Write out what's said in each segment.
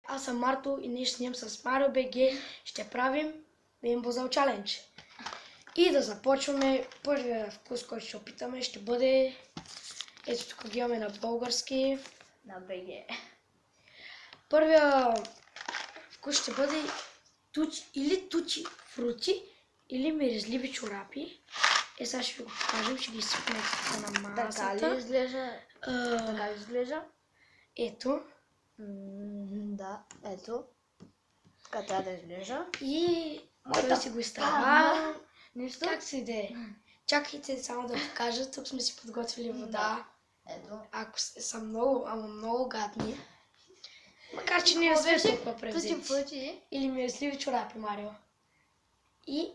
аз съм Марто и ние ще снимам с Марио БГ. Ще правим Rainbow Challenge. И да започваме. Първият вкус, който ще опитаме, ще бъде... Ето тук ги имаме на български. На БГ. Първият вкус ще бъде или тучи фрути, или миризливи чорапи. Сега ще ви го покажем, ще ги изсипнем на масата. Така ли изглежда? Така ли изглежда? Ето. Да, ето. Така трябва да изглежда. И той си го изтрава. Нищо? Как се иде? Чакайте само да покажа. Тук сме си подготвили вода. Ето. Ако са много гадни. Макар че не сме толкова превзети. Или мирисливи чорапи, Марио. И...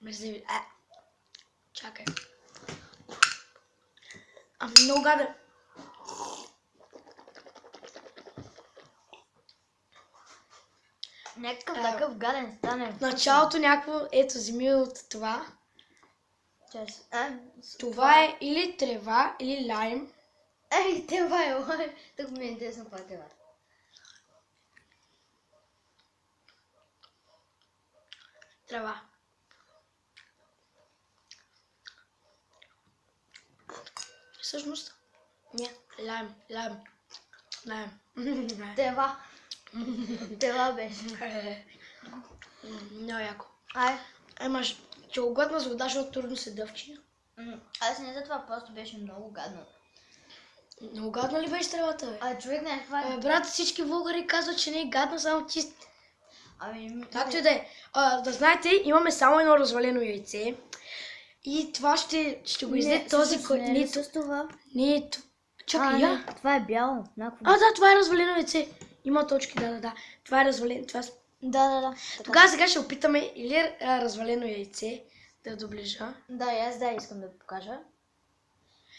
мирисливи... Чакай. Много гаден. Някакъв такъв гаден стане. В началото някакво, ето, вземи от това. Това е или трева, или лайм. Трева е лайм. Тук ми е интересно това трева. Трева. Всъщност, не, лайм. Трева. Трева беше. Много яко. Имаш, че угодна с вода, защото трудно се дъвчи. Аз не за това, просто беше много гадно. Много гадна ли беше тревата, бе? Човек не е това. Брат, всички българи казват, че не е гадна, само чист. Както и да е. Да знаете, имаме само едно развалено яйце. И това ще го изде този, който... Не е с това. Не е... Чакай, я. Това е бяло. Да, това е развалено яйце. Има точки, да. Това е развалено. Да. Тогава сега ще опитаме или развалено яйце да доближа. Да, и аз искам да покажа.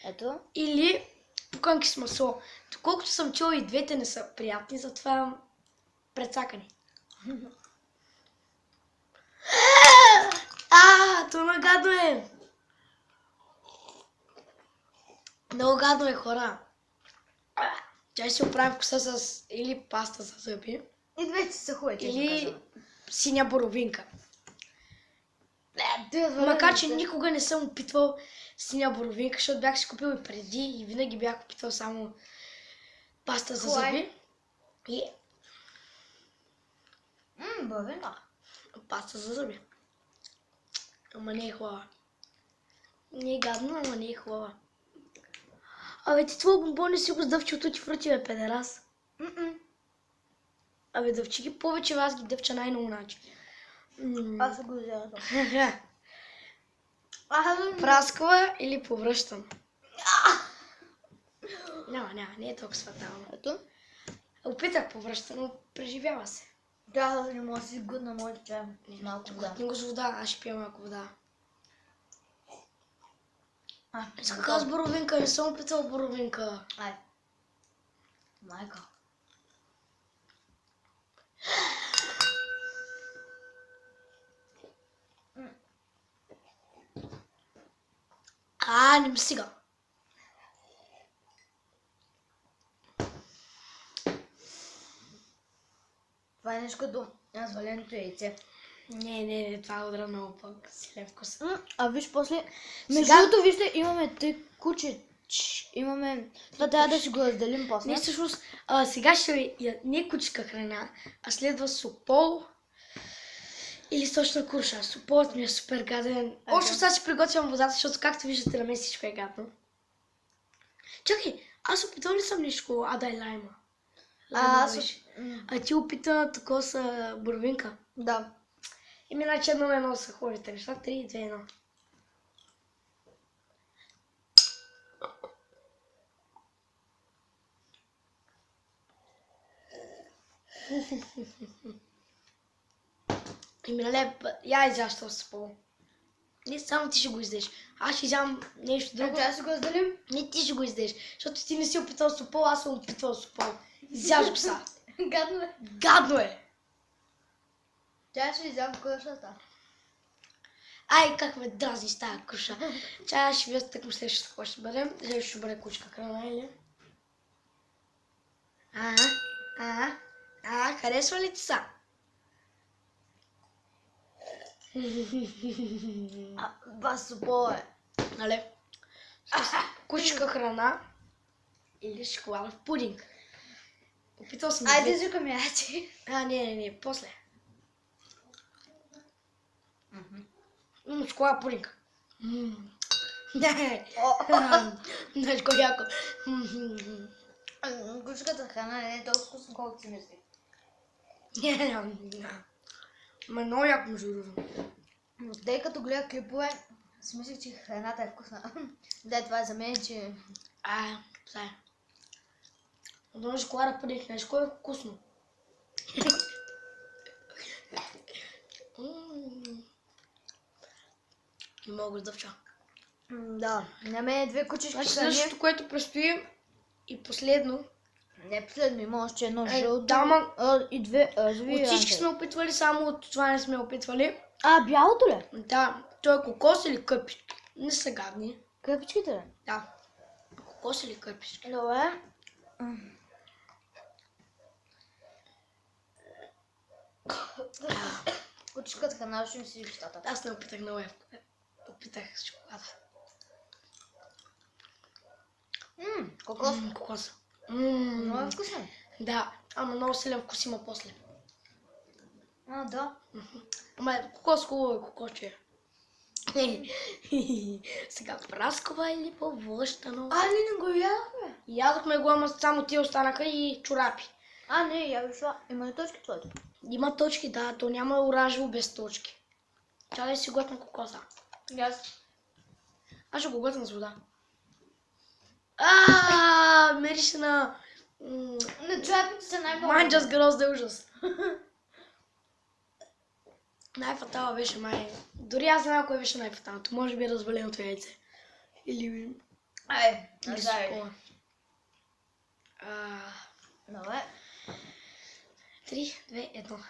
Ето. Или пуканки с масло. Доколкото съм чула, и двете не са приятни, затова прецакани. Това гадно е! Много гадно е, хора. Тя ще оправи вкуса с или паста за зъби. И двете са хубави, или синя боровинка. Макар че никога не съм опитвал синя боровинка, защото бях си купил и преди и винаги бях опитвал само паста за зъби. И... боровинка. Паста за зъби. Ама не е хубава. Не е гадно, ама не е хубава. Абе, ти твой бомбон не си го сдъвчи от тути фрути, бе, педерас. Абе, дъвчи ги повече, аз ги дъвча най-много начин. Аз го взела. Прасква или повръщам? Не е толкова фатално. Ето. Опитах повръща, но преживява се. Да, не мога да си гъдна моите чай. Малко вода. Не го с вода, аз ще пия малко вода. Исках аз боровинка, не съм опитал боровинка. Майка. Не ми стига. Това е нещо като разваленото яйце. Не, това е удра много по-силен вкус. Виж после, между другото, вижте, имаме тъй куче. Имаме... Това трябва да си го разделим после. Не, всъщност, сега ще не кучка храна, а следва супол или сочна курша. Суполът ми е супер гаден. Още сега ще приготвям водата, защото както виждате на мен всичко е гадно. Чакай, аз опитал ли съм нещо? Дай лайма. Ти опита такова с боровинка? Да. Иначе 1-1 са хубавите неща, 3-2-1. Я изящал с пол. Не само ти ще го издеш. Аз ще вземам нещо друго. Трябва да си го разделим? Не, ти ще го издеш. Защото ти не си опитал супол, аз съм опитвал супол. Изяж го са. Гадно е. Гадно е. Тя ще изям куршата. Ай, как ме дразни с тая круша. Чая ще видя тъкмо следващото какво ще бъде. Следващото ще бъде кучка храна или? Харесва ли ти са? Басо е. Нали? Кучка храна или шоколадов пудинг. Опитал съм Айде, звукам я ти. Не, после. Шоколад пудинг. Знаеш кой яко. Кучката храна не е толкова вкусно, колкото си мисли. Ма много яко между другото. Но тъй като гледах клипове, си мислих, че храната е вкусна. Да, това е за мен, че... Сега. Отдолу шоколада пудинг, знаеш кой е вкусно. Не мога да вча. Да, на мен две кучешки Значи храни. следващото, което предстои и последно. Не последно, има още едно жълто. Да, ма И две азови. от всички сме опитвали, само от това не сме опитвали. Бялото ли? Да, той е кокос или къпички. Не са гадни. Къпичките ли? Да. Кокос или къпички. Добре. Кучешката храна ще ми си нещата. Аз не опитах много опитах с шоколада. Кокос. Кокос. Много е вкусно. Да, ама много силен вкус има после. Да. Ама кокос хубаво е, кокос че е. Сега праскова или повлъщано? Ние не го ядохме. Ядохме го, ама само ти останаха и чорапи. Не, я вижда. Има ли точки твоето? Има точки, да, то няма оранжево без точки. Тя да си готвим кокоса. Аз ще го готвим с вода. Мирише на... На чорапите са най-много. Манджа с грозда ужас. Най-фатала беше май. Дори аз знам кое беше най-фаталното. Може би разваленото яйце. Или Назаре. Добре. 3, 2, 1.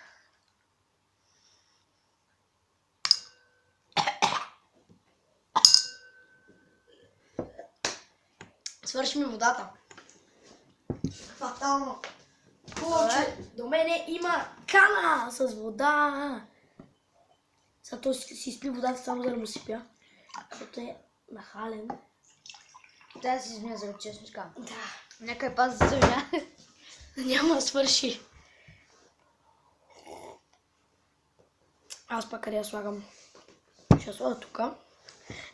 Свърши ми водата. Фатално. Повече. До мене има кана с вода. Сега той си изпи водата само за да му си пя. Защото е нахален. Трябва да си измия за честничка. Да. Нека е паз за земя. Няма да свърши. Аз пак къде я слагам? Ще я слага тук.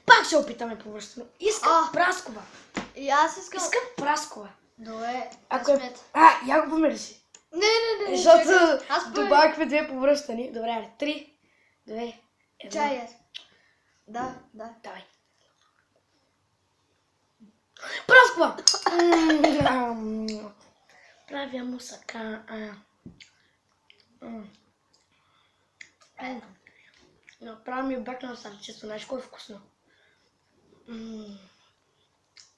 Пак ще опитаме повършено. Искам праскова. И аз искам... Искам праскова. Добре, Ако смет. Я го помириш. Не. Защото Аз добавихме две повръщани. Добре, 3, 2, 1. Чай. Да. Давай. Праскова! Правя мусака. Направо ми бакна сърчето. Знаеш кой е вкусно?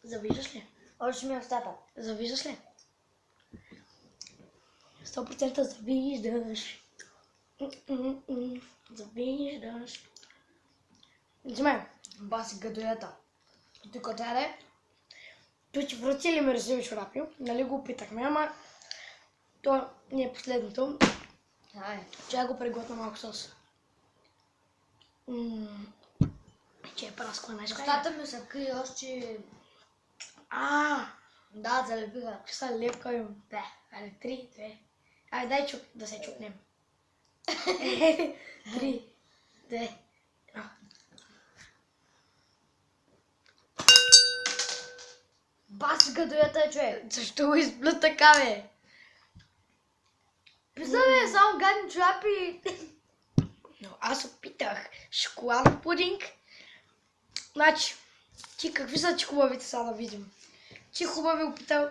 Завиждаш ли? Още ми е устата. Завиждаш ли? 100% завиждаш. Завиждаш. Взимай. Баси гадоята. Тук тяде. Той ти врати ли ме разиви чорапи? Нали го опитахме, ама то не е последното. Чай го приготвя малко сос. Че е прасква нещо. Устата ми се крие още... Да, залепиха. Какви са лепка имам? Да. Айде, 3, 2. Айде, дай да се чукнем. 3, 2, 1. Баси гадоята, човек. Защо го изплю така, бе? Представя, само гадни чорапи. Но аз опитах шоколадов пудинг. Значи, ти какви са ти хубавите сега да видим? Ти хубави опитал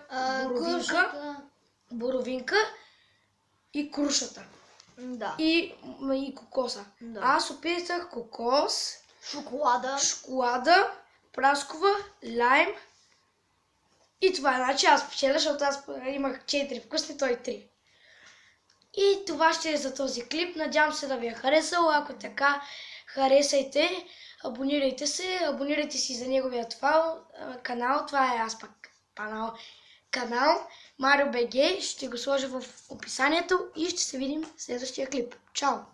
боровинка и крушата. Да. И кокоса. Да. Аз опитах кокос, Шоколада, праскова, лайм и това. Значи аз печеля, защото аз имах 4 вкусни, той 3. И това ще е за този клип. Надявам се да ви е харесало. Ако така, харесайте, абонирайте се, абонирайте си за неговия канал, това е канал Марио БГ, ще го сложа в описанието и ще се видим в следващия клип. Чао!